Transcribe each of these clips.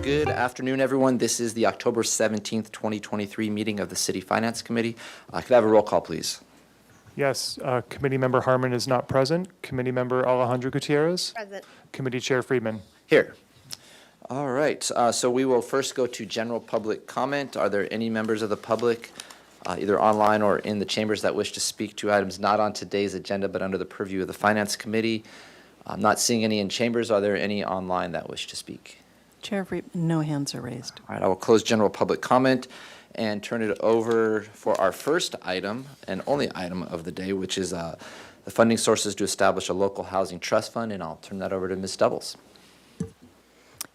Good afternoon, everyone. This is the October 17th, 2023 meeting of the City Finance Committee. Could I have a roll call, please? Yes, Committee Member Harmon is not present. Committee Member Alejandro Gutierrez. Present. Committee Chair Friedman. Here. All right, so we will first go to general public comment. Are there any members of the public, either online or in the chambers, that wish to speak to items not on today's agenda but under the purview of the Finance Committee? I'm not seeing any in chambers. Are there any online that wish to speak? Chair Friedman, no hands are raised. All right, I will close general public comment and turn it over for our first item and only item of the day, which is the funding sources to establish a local housing trust fund, and I'll turn that over to Ms. Doubles.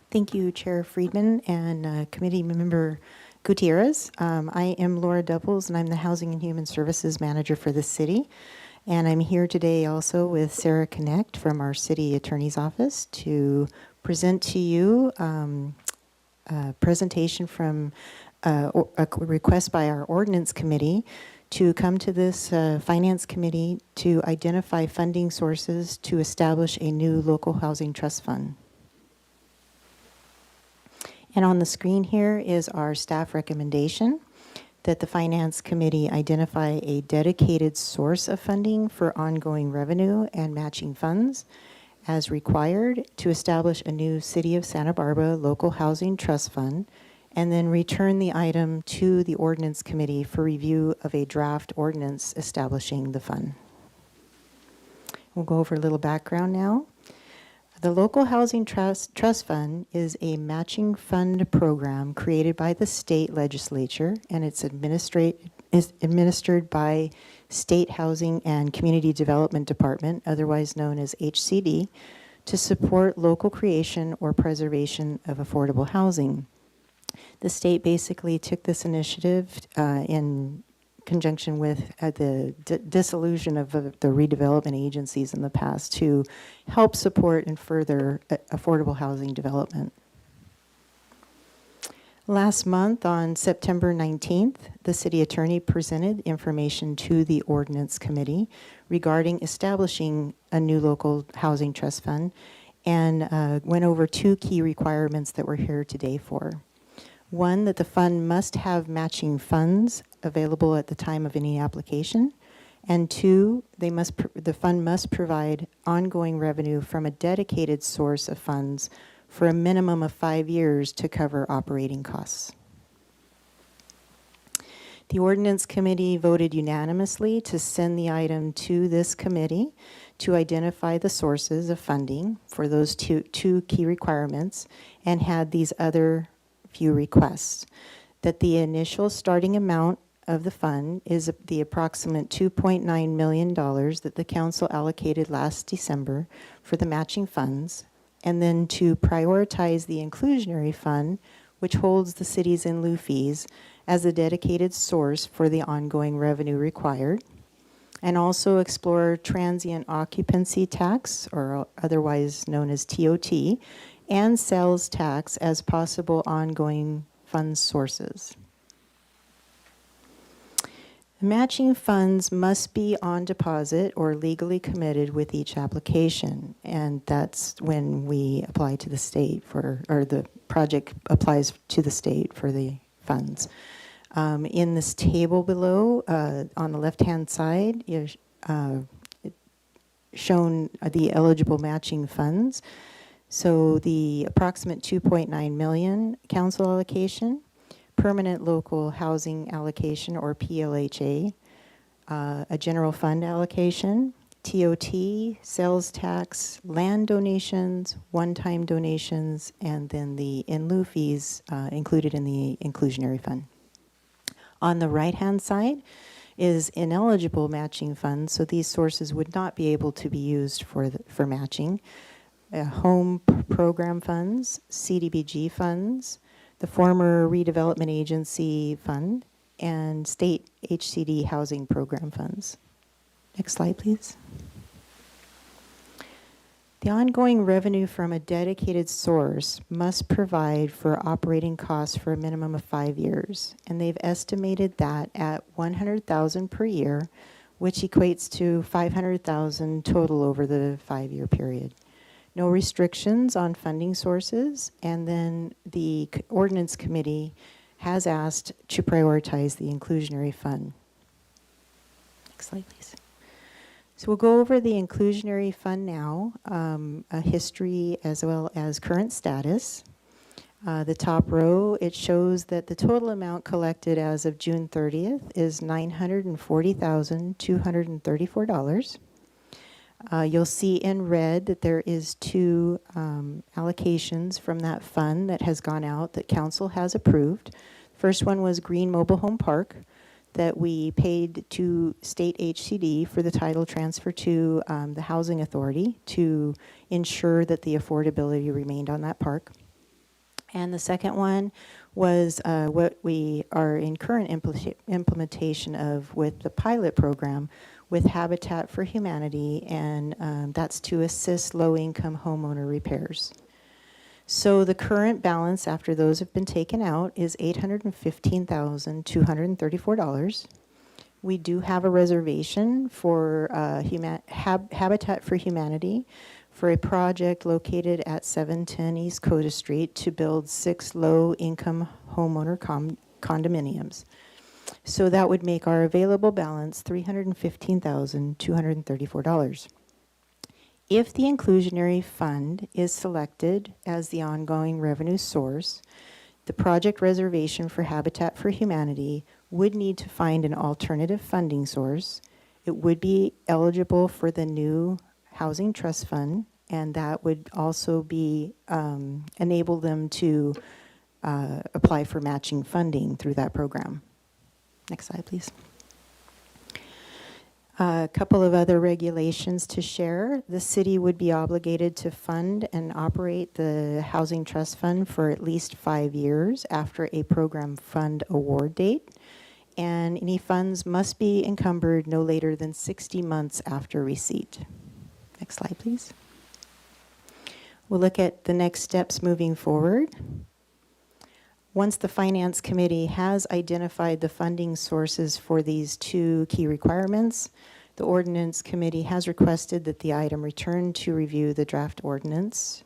Thank you, Chair Friedman and Committee Member Gutierrez. I am Laura Doubles, and I'm the Housing and Human Services Manager for the city. And I'm here today also with Sarah Connect from our City Attorney's Office to present to you a presentation from a request by our Ordinance Committee to come to this Finance Committee to identify funding sources to establish a new local housing trust fund. And on the screen here is our staff recommendation that the Finance Committee identify a dedicated source of funding for ongoing revenue and matching funds as required to establish a new City of Santa Barbara local housing trust fund, and then return the item to the Ordinance Committee for review of a draft ordinance establishing the fund. We'll go over a little background now. The Local Housing Trust Fund is a matching fund program created by the state legislature, and it's administered by State Housing and Community Development Department, otherwise known as HCD, to support local creation or preservation of affordable housing. The state basically took this initiative in conjunction with the dissolution of the redevelopment agencies in the past to help support and further affordable housing development. Last month, on September 19th, the city attorney presented information to the Ordinance Committee regarding establishing a new local housing trust fund and went over two key requirements that we're here today for. One, that the fund must have matching funds available at the time of any application. And two, the fund must provide ongoing revenue from a dedicated source of funds for a minimum of 5 years to cover operating costs. The Ordinance Committee voted unanimously to send the item to this committee to identify the sources of funding for those two key requirements, and had these other few requests. That the initial starting amount of the fund is the approximate $2.9 million that the council allocated last December for the matching funds, and then to prioritize the inclusionary fund, which holds the city's in lieu fees, as a dedicated source for the ongoing revenue required, and also explore transient occupancy tax, or otherwise known as TOT, and sales tax as possible ongoing fund sources. Matching funds must be on deposit or legally committed with each application, and that's when we apply to the state for, or the project applies to the state for the funds. In this table below, on the left-hand side, is shown the eligible matching funds. So the approximate $2.9 million council allocation permanent local housing allocation, or PLHA, a general fund allocation, TOT, sales tax, land donations, one-time donations, and then the in lieu fees included in the inclusionary fund. On the right-hand side is ineligible matching funds, so these sources would not be able to be used for matching. Home program funds, CDBG funds, the former redevelopment agency fund, and state HCD housing program funds. Next slide, please. The ongoing revenue from a dedicated source must provide for operating costs for a minimum of 5 years, and they've estimated that at $100,000 per year, which equates to $500,000 total over the 5-year period. No restrictions on funding sources, and then the ordinance committee has asked to prioritize the inclusionary fund. Next slide, please. So we'll go over the inclusionary fund now, a history as well as current status. The top row, it shows that the total amount collected as of June 30th is $940,234. You'll see in red that there is 2 allocations from that fund that has gone out that council has approved. First one was Green Mobile Home Park, that we paid to state HCD for the title transfer to the Housing Authority to ensure that the affordability remained on that park. And the second one was what we are in current implementation of with the pilot program with Habitat for Humanity, and that's to assist low-income homeowner repairs. So the current balance after those have been taken out is $815,234. We do have a reservation for Habitat for Humanity for a project located at 710 East Coda Street to build 6 low-income homeowner condominiums. So that would make our available balance $315,234. If the inclusionary fund is selected as the ongoing revenue source, the project reservation for Habitat for Humanity would need to find an alternative funding source. It would be eligible for the new Housing Trust Fund, and that would also be enable them to apply for matching funding through that program. Next slide, please. A couple of other regulations to share. The city would be obligated to fund and operate the Housing Trust Fund for at least 5 years after a program fund award date, and any funds must be encumbered no later than 60 months after receipt. Next slide, please. We'll look at the next steps moving forward. Once the Finance Committee has identified the funding sources for these 2 key requirements, the Ordinance Committee has requested that the item return to review the draft ordinance.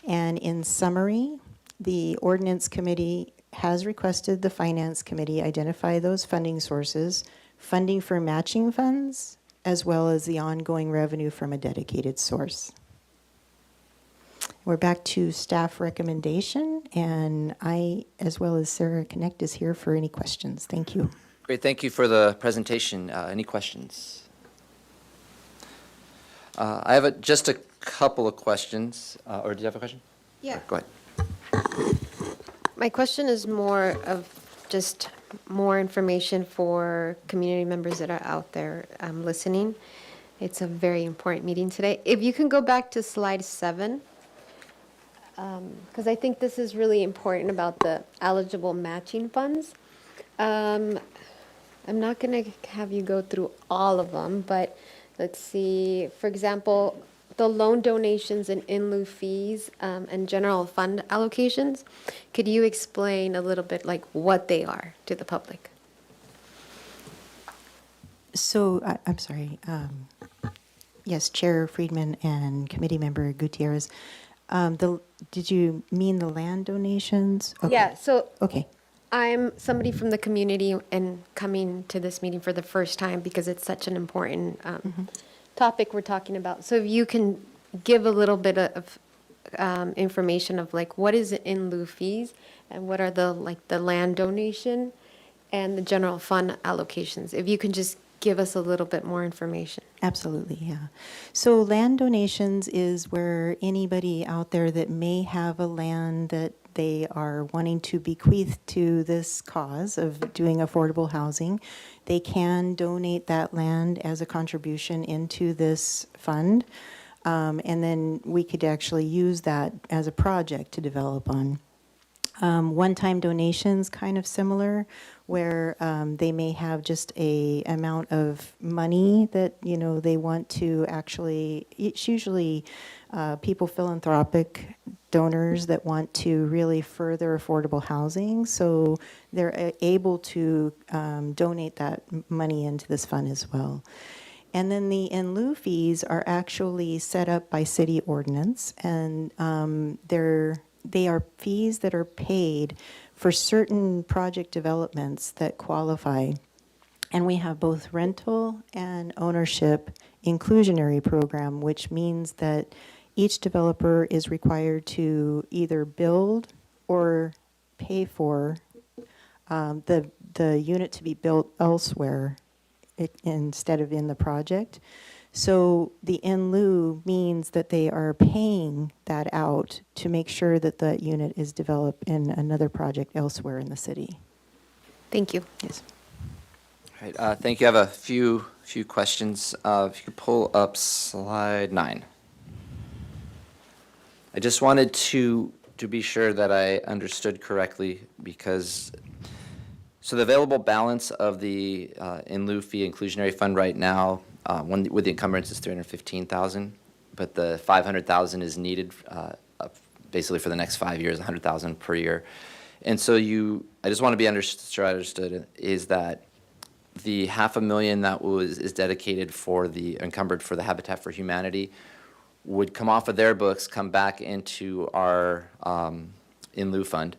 And in summary, the Ordinance Committee has requested the Finance Committee identify those funding sources, funding for matching funds, as well as the ongoing revenue from a dedicated source. We're back to staff recommendation, and I, as well as Sarah Connect, is here for any questions. Thank you. Great, thank you for the presentation. Any questions? I have just a couple of questions. Or do you have a question? Yeah. Go ahead. My question is more of just more information for community members that are out there listening. It's a very important meeting today. If you can go back to slide 7, because I think this is really important about the eligible matching funds. I'm not going to have you go through all of them, but let's see, for example, the loan donations and in lieu fees and general fund allocations. Could you explain a little bit like what they are to the public? So, I'm sorry. Yes, Chair Friedman and Committee Member Gutierrez. Did you mean the land donations? Okay. Yeah, so Okay. I'm somebody from the community and coming to this meeting for the first time because it's such an important topic we're talking about. So if you can give a little bit of information of like what is in lieu fees and what are the land donation and the general fund allocations. If you can just give us a little bit more information. Absolutely, yeah. So land donations is where anybody out there that may have a land that they are wanting to bequeath to this cause of doing affordable housing, they can donate that land as a contribution into this fund. And then we could actually use that as a project to develop on. One-time donations, kind of similar, where they may have just a amount of money that, they want to actually, it's usually people, philanthropic donors that want to really further affordable housing. So they're able to donate that money into this fund as well. And then the in lieu fees are actually set up by city ordinance, and they are fees that are paid for certain project developments that qualify. And we have both rental and ownership inclusionary program, which means that each developer is required to either build or pay for the unit to be built elsewhere instead of in the project. So the in lieu means that they are paying that out to make sure that that unit is developed in another project elsewhere in the city. Thank you. Yes. All right, thank you. I have a few questions. If you could pull up slide 9. I just wanted to be sure that I understood correctly, because so the available balance of the in lieu fee inclusionary fund right now, with the encumbrance is $315,000, but the $500,000 is needed basically for the next 5 years, $100,000 per year. And so I just want to be sure I understood, is that the $500,000 that is dedicated for the encumbered for the Habitat for Humanity would come off of their books, come back into our in lieu fund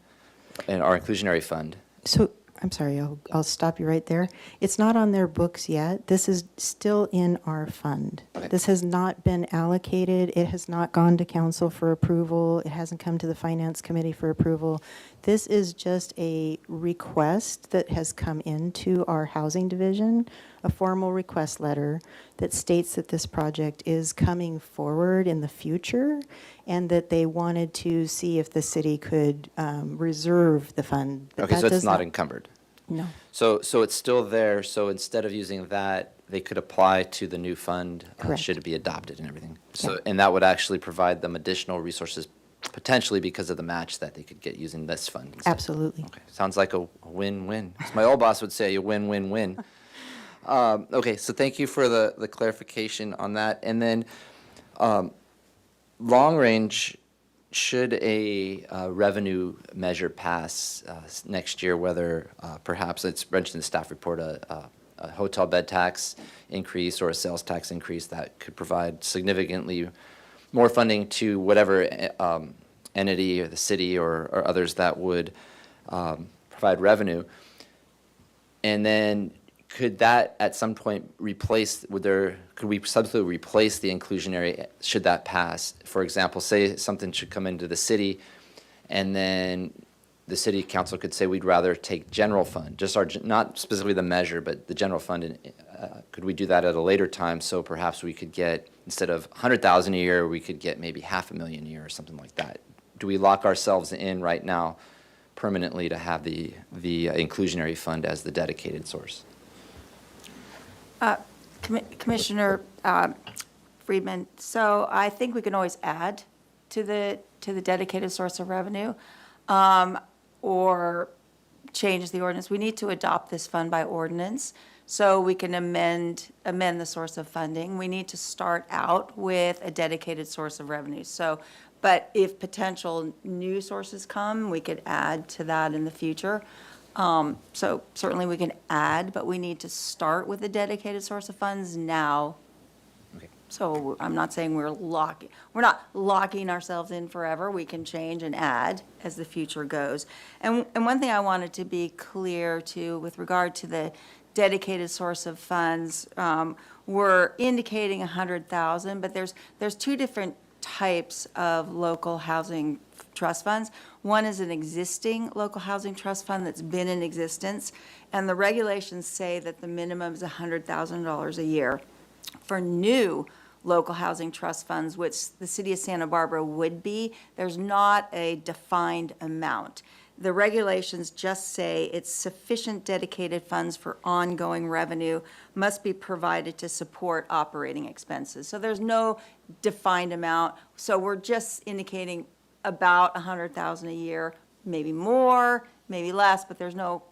and our inclusionary fund. So, I'm sorry, I'll stop you right there. It's not on their books yet. This is still in our fund. Okay. This has not been allocated. It has not gone to council for approval. It hasn't come to the finance committee for approval. This is just a request that has come into our housing division, a formal request letter that states that this project is coming forward in the future and that they wanted to see if the city could reserve the fund. But Okay, that so it's does not encumbered. No. So it's still there, so instead of using that, they could apply to the new fund, Correct. should it be adopted and everything. So, Yeah. and that would actually provide them additional resources, potentially because of the match that they could get using this fund instead. Absolutely. Okay, sounds like a win-win. As my old boss would say, a win-win-win. Okay, so thank you for the clarification on that. And then, long range, should a revenue measure pass next year, whether perhaps it's mentioned in the staff report, a hotel bed tax increase or a sales tax increase that could provide significantly more funding to whatever entity or the city or others that would provide revenue. And then could that at some point could we substitute replace the inclusionary, should that pass? For example, say something should come into the city, and then the city council could say, we'd rather take general fund, just not specifically the measure, but the general fund. And could we do that at a later time? So perhaps we could get, instead of 100,000 a year, we could get maybe $500,000 a year or something like that. Do we lock ourselves in right now permanently to have the inclusionary fund as the dedicated source? Commissioner Friedman, so I think we can always add to the dedicated source of revenue, or change the ordinance. We need to adopt this fund by ordinance so we can amend the source of funding. We need to start out with a dedicated source of revenue. So, but if potential new sources come, we could add to that in the future. So certainly we can add, but we need to start with a dedicated source of funds now. Okay. So I'm not saying we're not locking ourselves in forever. We can change and add as the future goes. And one thing I wanted to be clear to, with regard to the dedicated source of funds, we're indicating 100,000, but there's two different types of local housing trust funds. One is an existing local housing trust fund that's been in existence, and the regulations say that the minimum is $100,000 a year. For new local housing trust funds, which the city of Santa Barbara would be, there's not a defined amount. The regulations just say it's sufficient dedicated funds for ongoing revenue must be provided to support operating expenses. So there's no defined amount. So we're just indicating about $100,000 a year, maybe more, maybe less, but there's no,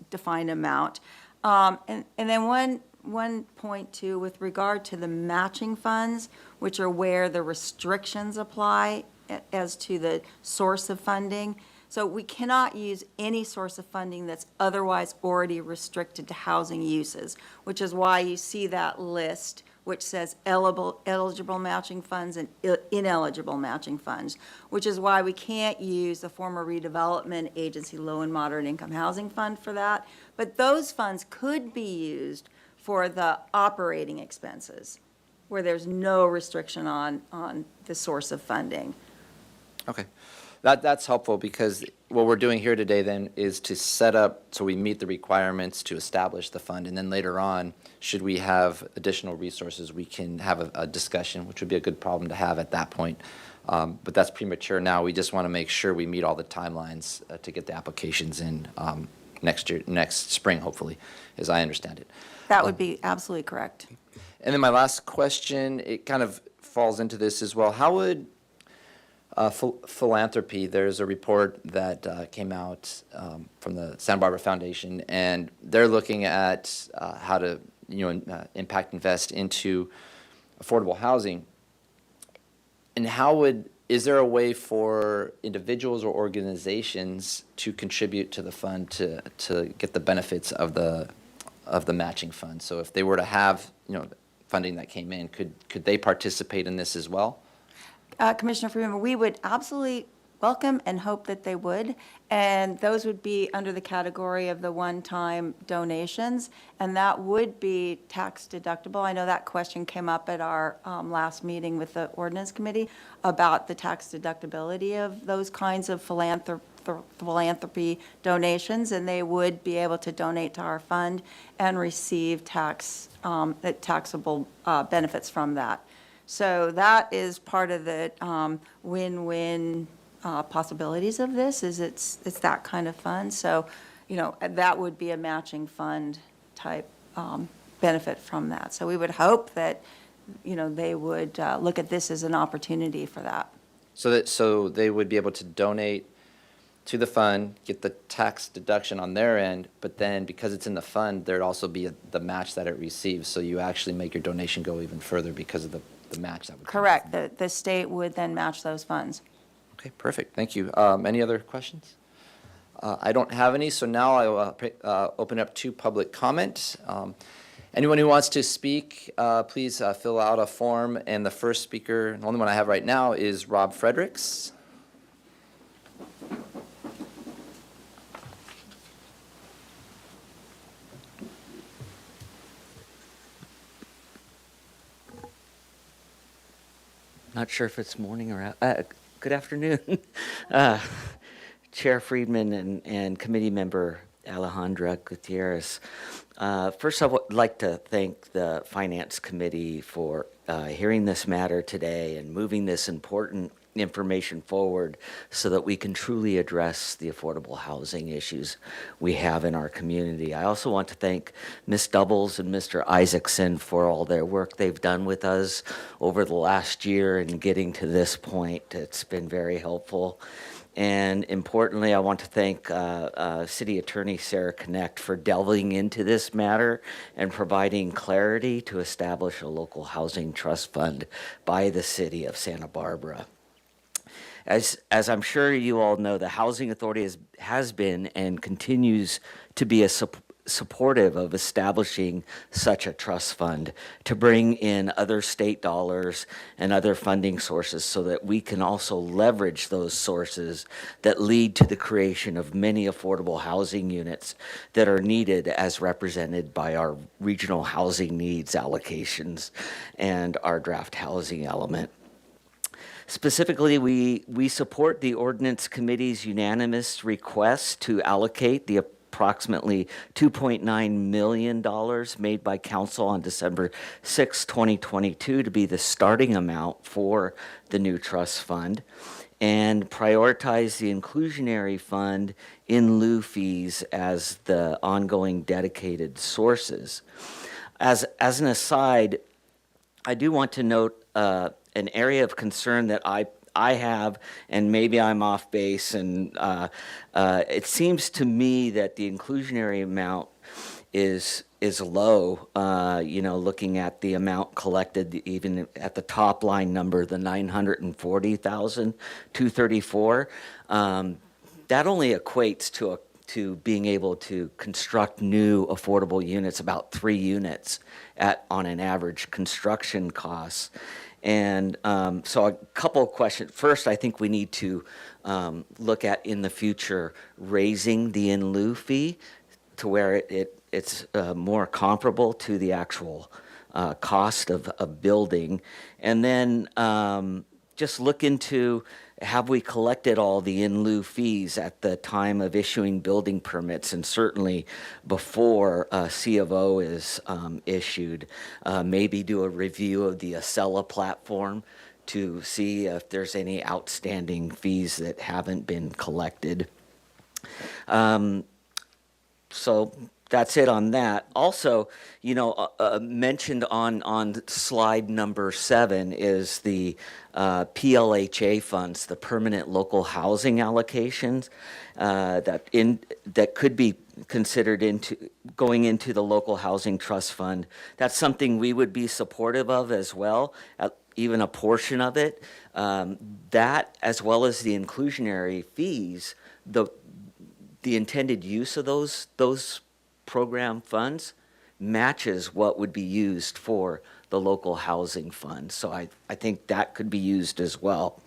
defined amount. And then one point too, with regard to the matching funds, which are where the restrictions apply as to the source of funding. So we cannot use any source of funding that's otherwise already restricted to housing uses, which is why you see that list, which says eligible matching funds and ineligible matching funds, which is why we can't use the former redevelopment agency low and moderate income housing fund for that. But those funds could be used for the operating expenses, where there's no restriction on the source of funding. Okay. That's helpful, because what we're doing here today then is to set up so we meet the requirements to establish the fund, and then later on, should we have additional resources, we can have a discussion, which would be a good problem to have at that point. But that's premature now. We just want to make sure we meet all the timelines to get the applications in next spring, hopefully, as I understand it. That would be absolutely correct. And then my last question, it kind of falls into this as well. How would philanthropy, there's a report that came out from the Santa Barbara Foundation, and they're looking at how to impact invest into affordable housing. And is there a way for individuals or organizations to contribute to the fund to get the benefits of the matching fund? So if they were to have funding that came in, could they participate in this as well? Commissioner Freeman, we would absolutely welcome and hope that they would, and those would be under the category of the one-time donations, and that would be tax deductible. I know that question came up at our last meeting with the ordinance committee about the tax deductibility of those kinds of philanthropy donations, and they would be able to donate to our fund and receive taxable benefits from that. So that is part of the win-win possibilities of this, is it's that kind of fund. So, that would be a matching fund type benefit from that. So we would hope that, they would look at this as an opportunity for that. So they would be able to donate to the fund, get the tax deduction on their end, but then because it's in the fund, there'd also be the match that it receives. So you actually make your donation go even further because of the match that would come. Correct. The state would then match those funds. Okay, perfect. Thank you. Any other questions? I don't have any, so now I will open up to public comment. Anyone who wants to speak, please fill out a form. And the first speaker, the only one I have right now, is Rob Fredericks. Not sure if it's morning or good afternoon. Chair Friedman and committee member Alejandra Gutierrez. First, I would like to thank the Finance Committee for hearing this matter today and moving this important information forward so that we can truly address the affordable housing issues we have in our community. I also want to thank Ms. Doubles and Mr. Isaacson for all their work they've done with us over the last year in getting to this point. It's been very helpful. And importantly, I want to thank City Attorney Sarah Connect for delving into this matter and providing clarity to establish a local housing trust fund by the City of Santa Barbara. As I'm sure you all know, the Housing Authority has been and continues to be supportive of establishing such a trust fund to bring in other state dollars and other funding sources so that we can also leverage those sources that lead to the creation of many affordable housing units that are needed as represented by our regional housing needs allocations and our draft housing element. Specifically, we support the ordinance committee's unanimous request to allocate the approximately $2.9 million made by council on December 6, 2022 to be the starting amount for the new trust fund, and prioritize the inclusionary fund in lieu fees as the ongoing dedicated sources. As an aside, I do want to note an area of concern that I have, and maybe I'm off base, and it seems to me that the inclusionary amount is low, looking at the amount collected, even at the top line number, the 940,234. That only equates to being able to construct new affordable units, about 3 units on an average construction cost. And so a couple of questions. First, I think we need to look at in the future raising the in lieu fee to where it's more comparable to the actual cost of building. And then just look into, have we collected all the in lieu fees at the time of issuing building permits, and certainly before C of O is issued? Maybe do a review of the Acela platform to see if there's any outstanding fees that haven't been collected. So that's it on that. Also, mentioned on slide number 7 is the PLHA funds, the permanent local housing allocations that could be considered going into the local housing trust fund. That's something we would be supportive of as well, even a portion of it. That, as well as the inclusionary fees, the intended use of those program funds matches what would be used for the local housing fund. So I think that could be used as well.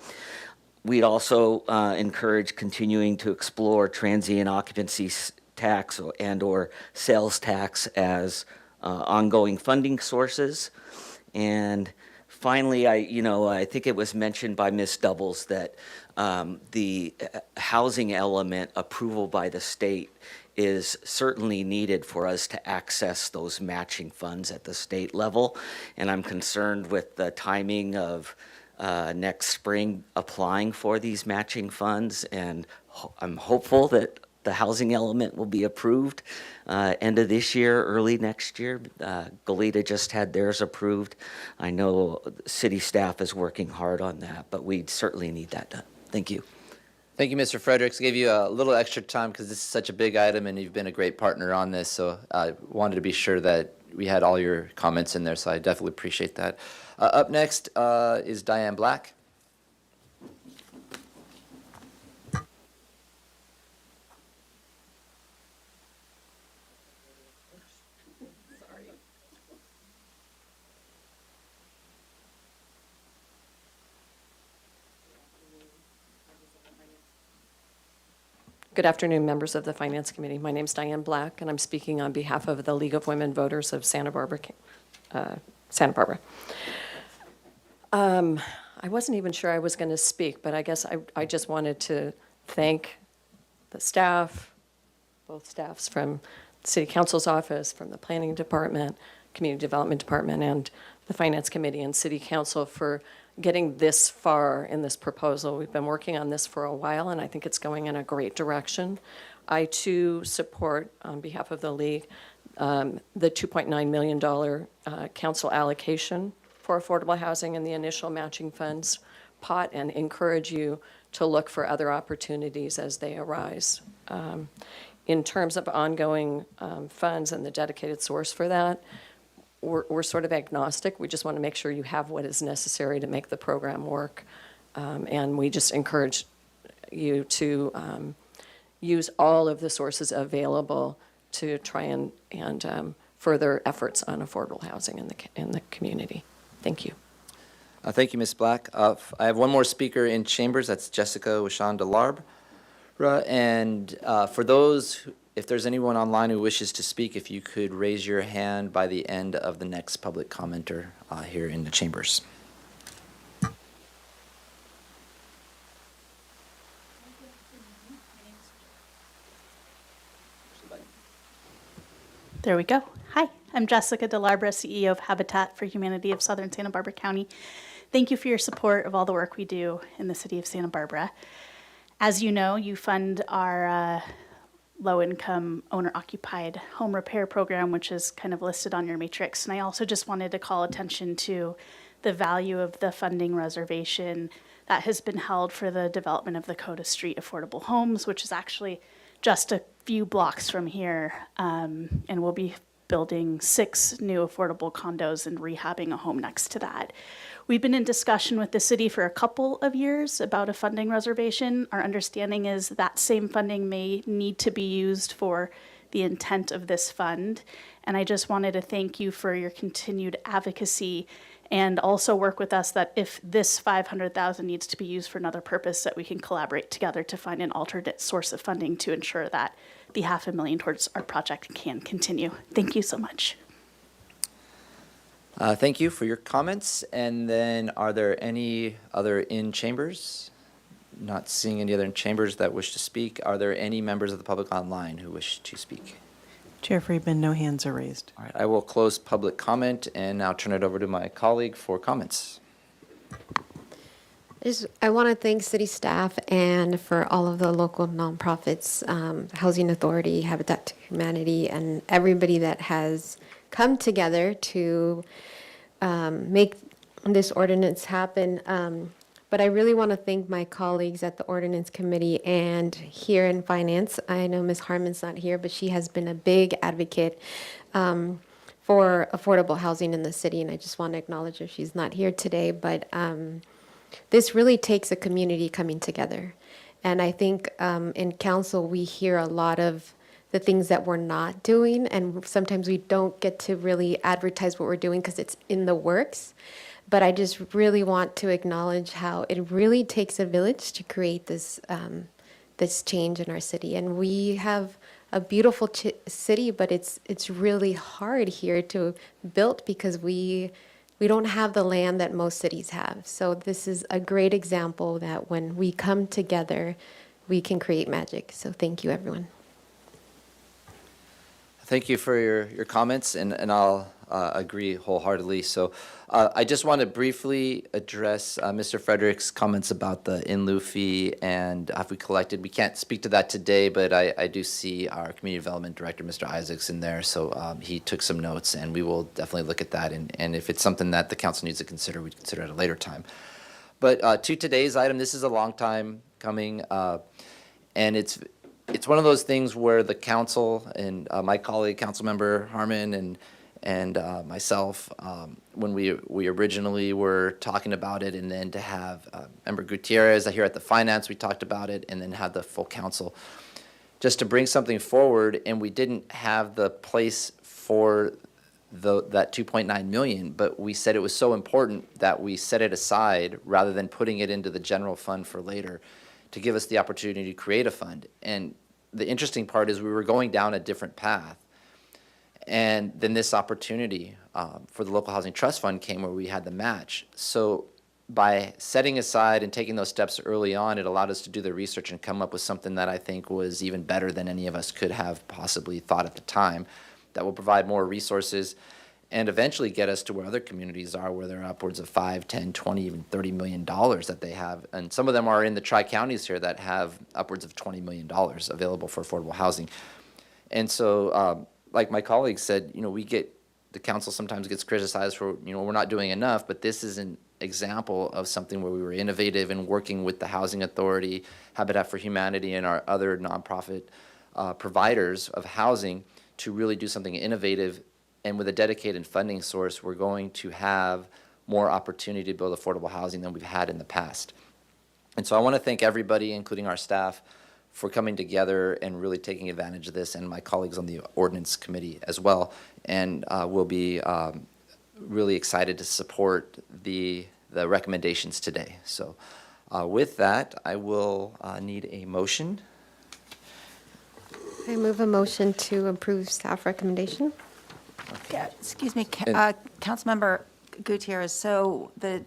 We'd also encourage continuing to explore transient occupancy tax and/or sales tax as ongoing funding sources. And finally, I think it was mentioned by Ms. Doubles that the housing element approval by the state is certainly needed for us to access those matching funds at the state level. And I'm concerned with the timing of next spring applying for these matching funds, and I'm hopeful that the housing element will be approved end of this year, early next year. Goleta just had theirs approved. I know city staff is working hard on that, but we certainly need that done. Thank you. Thank you, Mr. Fredericks. I gave you a little extra time because this is such a big item and you've been a great partner on this. So I wanted to be sure that we had all your comments in there. So I definitely appreciate that. Up next is Diane Black. Good afternoon, members of the Finance Committee. My name is Diane Black, and I'm speaking on behalf of the League of Women Voters of Santa Barbara. I wasn't even sure I was going to speak, but I guess I just wanted to thank the staff, both staffs from the City Council's office, from the Planning Department, Community Development Department, and the Finance Committee and City Council for getting this far in this proposal. We've been working on this for a while, and I think it's going in a great direction. I, too, support, on behalf of the League, the $2.9 million council allocation for affordable housing in the initial matching funds pot, and encourage you to look for other opportunities as they arise. In terms of ongoing funds and the dedicated source for that, we're sort of agnostic. We just want to make sure you have what is necessary to make the program work. And we just encourage you to use all of the sources available to try and further efforts on affordable housing in the community. Thank you. Thank you, Ms. Black. I have one more speaker in chambers. That's Jessica Wishon DeLarbre. And for those, if there's anyone online who wishes to speak, if you could raise your hand by the end of the next public commenter here in the chambers. There we go. Hi, I'm Jessica DeLarbra, CEO of Habitat for Humanity of Southern Santa Barbara County. Thank you for your support of all the work we do in the city of Santa Barbara. As you know, you fund our low-income owner-occupied home repair program, which is kind of listed on your matrix. And I also just wanted to call attention to the value of the funding reservation that has been held for the development of the Coda Street Affordable Homes, which is actually just a few blocks from here, and we'll be building 6 new affordable condos and rehabbing a home next to that. We've been in discussion with the city for a couple of years about a funding reservation. Our understanding is that same funding may need to be used for the intent of this fund. And I just wanted to thank you for your continued advocacy and also work with us that if this $500,000 needs to be used for another purpose, that we can collaborate together to find an alternate source of funding to ensure that the $500,000 towards our project can continue. Thank you so much. Thank you for your comments. And then are there any other in chambers? Not seeing any other in chambers that wish to speak. Are there any members of the public online who wish to speak? Chair Friedman, no hands are raised. All right, I will close public comment and now turn it over to my colleague for comments. I want to thank city staff and for all of the local nonprofits, Housing Authority, Habitat for Humanity, and everybody that has come together to make this ordinance happen. But I really want to thank my colleagues at the Ordinance Committee and here in Finance. I know Ms. Harmon's not here, but she has been a big advocate for affordable housing in the city, and I just want to acknowledge her. She's not here today, but this really takes a community coming together. And I think in council, we hear a lot of the things that we're not doing, and sometimes we don't get to really advertise what we're doing because it's in the works. But I just really want to acknowledge how it really takes a village to create this this change in our city. And we have a beautiful city, but it's really hard here to build because we don't have the land that most cities have. So this is a great example that when we come together, we can create magic. So thank you, everyone. Thank you for your comments, and I'll agree wholeheartedly. So I just want to briefly address Mr. Frederick's comments about the in lieu fee and have we collected. We can't speak to that today, but I do see our Community Development Director, Mr. Isaacs, in there. So he took some notes, and we will definitely look at that. And if it's something that the council needs to consider, we'd consider it at a later time. But to today's item, this is a long time coming, and it's one of those things where the council and my colleague, Councilmember Harmon, and myself, when we originally were talking about it, and then to have Member Gutierrez here at the Finance, we talked about it, and then have the full council, just to bring something forward, and we didn't have the place for that 2.9 million, but we said it was so important that we set it aside rather than putting it into the general fund for later, to give us the opportunity to create a fund. And the interesting part is we were going down a different path. And then this opportunity for the Local Housing Trust Fund came where we had the match. So by setting aside and taking those steps early on, it allowed us to do the research and come up with something that I think was even better than any of us could have possibly thought at the time, that will provide more resources and eventually get us to where other communities are, where they're upwards of 5, 10, 20, even $30 million that they have. And some of them are in the tri-counties here that have upwards of $20 million available for affordable housing. And so, like my colleague said, the council sometimes gets criticized for, we're not doing enough, but this is an example of something where we were innovative in working with the Housing Authority, Habitat for Humanity, and our other nonprofit providers of housing to really do something innovative. And with a dedicated funding source, we're going to have more opportunity to build affordable housing than we've had in the past. And so I want to thank everybody, including our staff, for coming together and really taking advantage of this, and my colleagues on the Ordinance Committee as well. And we'll be really excited to support the recommendations today. So with that, I will need a motion. I move a motion to approve staff recommendation. Yeah, excuse me, And- Councilmember Gutierrez, so the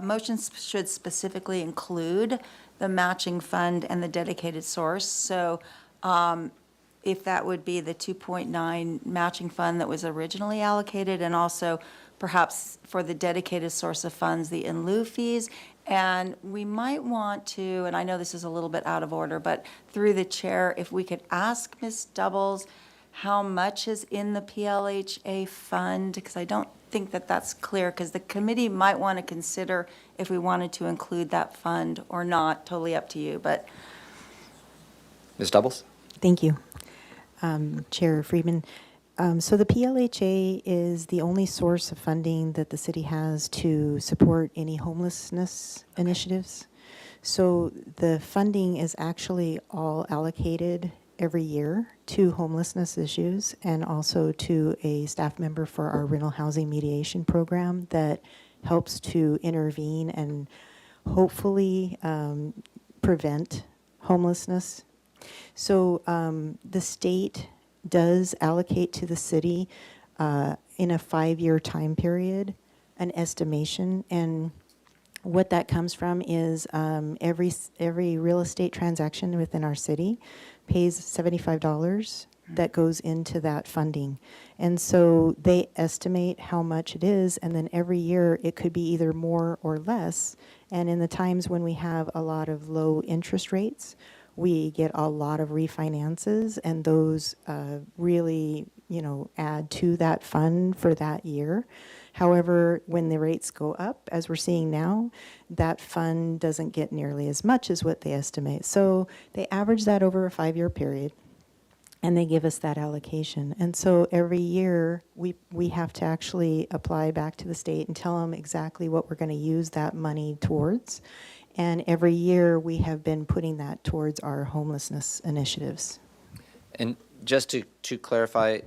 motions should specifically include the matching fund and the dedicated source. So if that would be the 2.9 matching fund that was originally allocated, and also perhaps for the dedicated source of funds, the in lieu fees. And we might want to, and I know this is a little bit out of order, but through the chair, if we could ask Ms. Doubles how much is in the PLHA fund, because I don't think that that's clear, because the committee might want to consider if we wanted to include that fund or not, totally up to you, but. Ms. Doubles? Thank you, Chair Friedman. So the PLHA is the only source of funding that the city has to support any homelessness initiatives. So the funding is actually all allocated every year to homelessness issues and also to a staff member for our rental housing mediation program that helps to intervene and hopefully prevent homelessness. So the state does allocate to the city in a 5-year time period an estimation, and what that comes from is every real estate transaction within our city pays $75 that goes into that funding. And so they estimate how much it is, and then every year it could be either more or less. And in the times when we have a lot of low interest rates, we get a lot of refinances, and those really, add to that fund for that year. However, when the rates go up, as we're seeing now, that fund doesn't get nearly as much as what they estimate. So they average that over a 5-year period, and they give us that allocation. And so every year, we have to actually apply back to the state and tell them exactly what we're going to use that money towards. And every year, we have been putting that towards our homelessness initiatives. And just to clarify,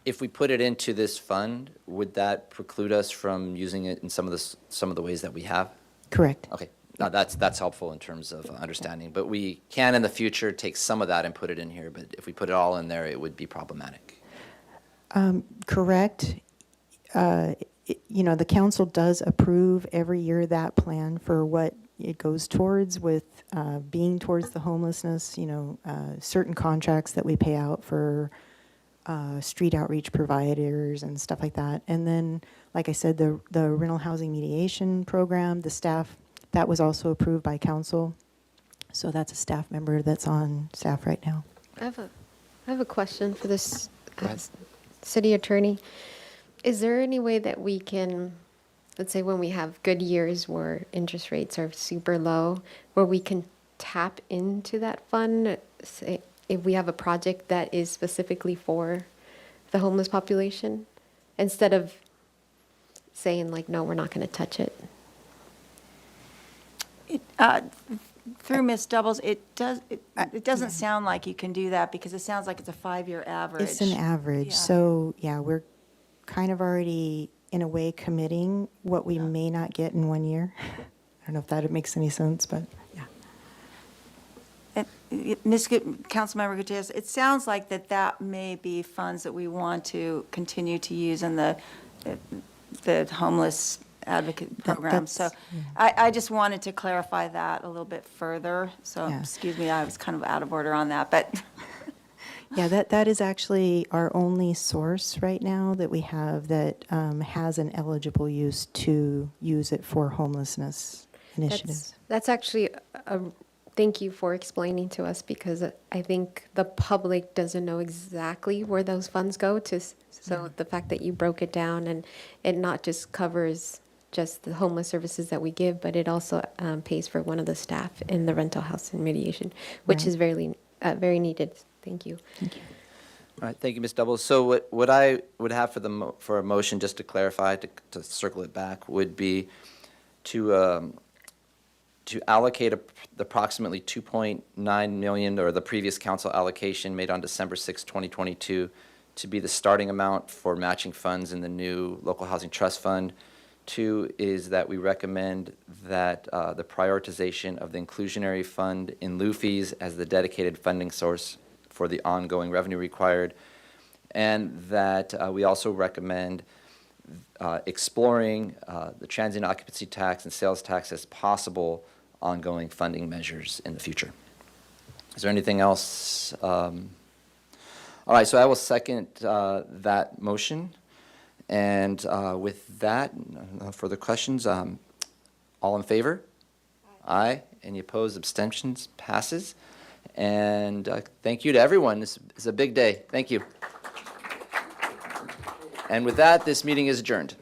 if we put it into this fund, would that preclude us from using it in some of the ways that we have? Correct. Okay, now that's helpful in terms of understanding. But we can in the future take some of that and put it in here. But if we put it all in there, it would be problematic. Correct. The council does approve every year that plan for what it goes towards, with being towards the homelessness, certain contracts that we pay out for street outreach providers and stuff like that. And then, like I said, the rental housing mediation program, the staff, that was also approved by council. So that's a staff member that's on staff right now. I have a question for this Go ahead. city attorney. Is there any way that we can, let's say when we have good years where interest rates are super low, where we can tap into that fund, say, if we have a project that is specifically for the homeless population, instead of saying like, no, we're not going to touch it? Through Ms. Doubles, it doesn't sound like you can do that, because it sounds like it's a 5-year average. It's an average. Yeah. So, yeah, we're kind of already, in a way, committing what we may not get in 1 year. I don't know if that makes any sense, but yeah. Councilmember Gutierrez, it sounds like that may be funds that we want to continue to use in the homeless advocate program. So I just wanted to clarify that a little bit further. So Yeah. excuse me, I was kind of out of order on that, but. Yeah, that is actually our only source right now that we have that has an eligible use to use it for homelessness initiatives. That's actually thank you for explaining to us, because I think the public doesn't know exactly where those funds go to. So the fact that you broke it down, and it not just covers just the homeless services that we give, but it also pays for one of the staff in the rental house and mediation, which Right. is very needed. Thank you. Thank you. All right, thank you, Ms. Doubles. So what I would have for a motion, just to clarify, to circle it back, would be to allocate approximately 2.9 million, or the previous council allocation made on December 6, 2022, to be the starting amount for matching funds in the new local housing trust fund. 2 is that we recommend that the prioritization of the inclusionary fund in lieu fees as the dedicated funding source for the ongoing revenue required, and that we also recommend exploring the transient occupancy tax and sales tax as possible ongoing funding measures in the future. Is there anything else All right, so I will second that motion. And with that, no further questions. All in favor? Aye. Any opposed, abstentions? Passes. And thank you to everyone. This is a big day. Thank you. And with that, this meeting is adjourned.